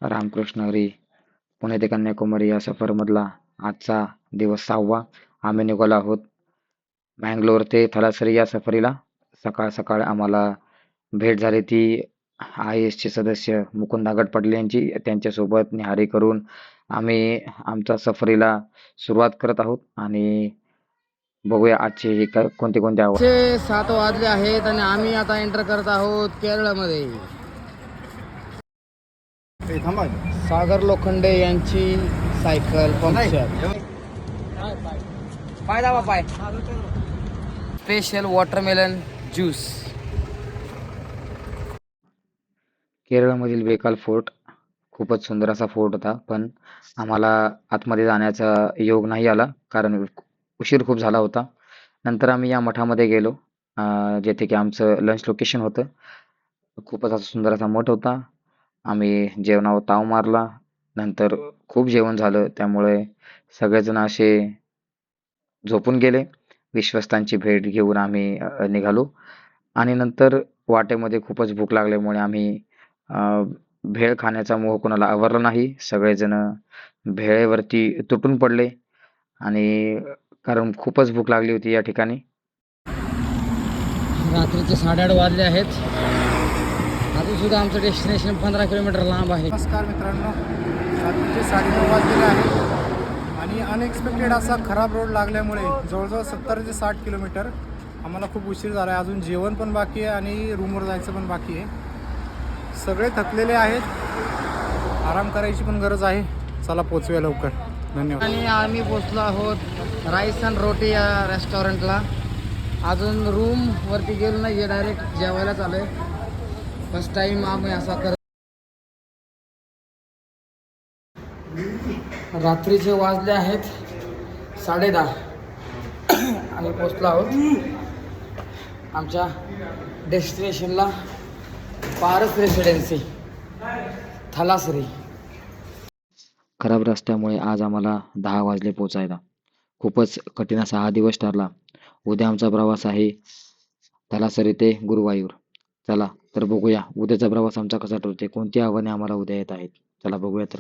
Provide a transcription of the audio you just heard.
रामकृष्ण हरी. पुणे ते कन्याकुमारी या सफरमधला आजचा दिवस 6वा. आम्ही निघालो आहोत मँगलोर ते थलासरी या सफरीला. सकाळ सकाळ आम्हाला भेट झाली ती IASचे सदस्य मुकुंदा गटपटले यांची. त्यांच्यासोबत न्याहारी करून आम्ही आमच्या सफरीला सुरुवात करत आहोत आणि बघूया आजचे हे कोणते कोणते आव्हान. 7 वाजले आहेत आणि आम्ही आता एंटर करत आहोत केरळमध्ये. सागर लोखंडे यांची सायकल पंक्चर. पाय दाबा पाय. Special watermelon juice. केरळमधील बेकाल फोर्ट खूपच सुंदर असा फोर्ट होता, पण आम्हाला आतमध्ये जाण्याचा योग नाही आला कारण उशीर खूप झाला होता. नंतर आम्ही या मठामध्ये गेलो, जेथे की आमचं लंच लोकेशन होतं. खूपच असा सुंदर असा मठ होता. आम्ही जेवणावर ताव मारला. नंतर खूप जेवण झालं, त्यामुळे सगळेजण असे झोपून गेले. विश्वस्तांची भेट घेऊन आम्ही निघालो आणि नंतर वाटेमध्ये खूपच भूक लागल्यामुळे आम्ही भेळ खाण्याचा मोह कोणाला आवरला नाही. सगळेजण भेळेवरती तुटून पडले आणि कारण खूपच भूक लागली होती या ठिकाणी. रात्रीचे 8:30 वाजले आहेत. अजून सुद्धा आमचं डेस्टिनेशन 15 किलोमीटर लांब आहे. नमस्कार मित्रांनो, रात्रीचे 9:30 वाजलेले आहेत आणि अनएक्सपेक्टेड असा खराब रोड लागल्यामुळे जवळजवळ 70 ते 60 किलोमीटर आम्हाला खूप उशीर झाला आहे. अजून जेवण पण बाकी आहे आणि रूमवर जायचं पण बाकी आहे. सगळे थकलेले आहेत, आराम करायची पण गरज आहे. चला पोचूया लवकर. धन्यवाद. आणि आम्ही पोचलो आहोत राईस अँड रोटी या रेस्टॉरंटला. अजून रूम वरती गेलो नाही, डायरेक्ट जेवायला चालू आहे. फर्स्ट टाइम आम्ही असा करत. रात्रीचे वाजले आहेत 10:30 आणि पोचलो आहोत आमच्या डेस्टिनेशनला, पारस रेसिडेन्सी थलासरी. खराब रस्त्यामुळे आज आम्हाला 10 वाजले पोचायला. खूपच कठीण असा हा दिवस ठरला. उद्या आमचा प्रवास आहे थलासरी ते गुरुवायूर. चला तर बघूया उद्याचा प्रवास आमचा कसा ठरते, कोणती आव्हाने आम्हाला उद्या येत आहेत. चला बघूया तर.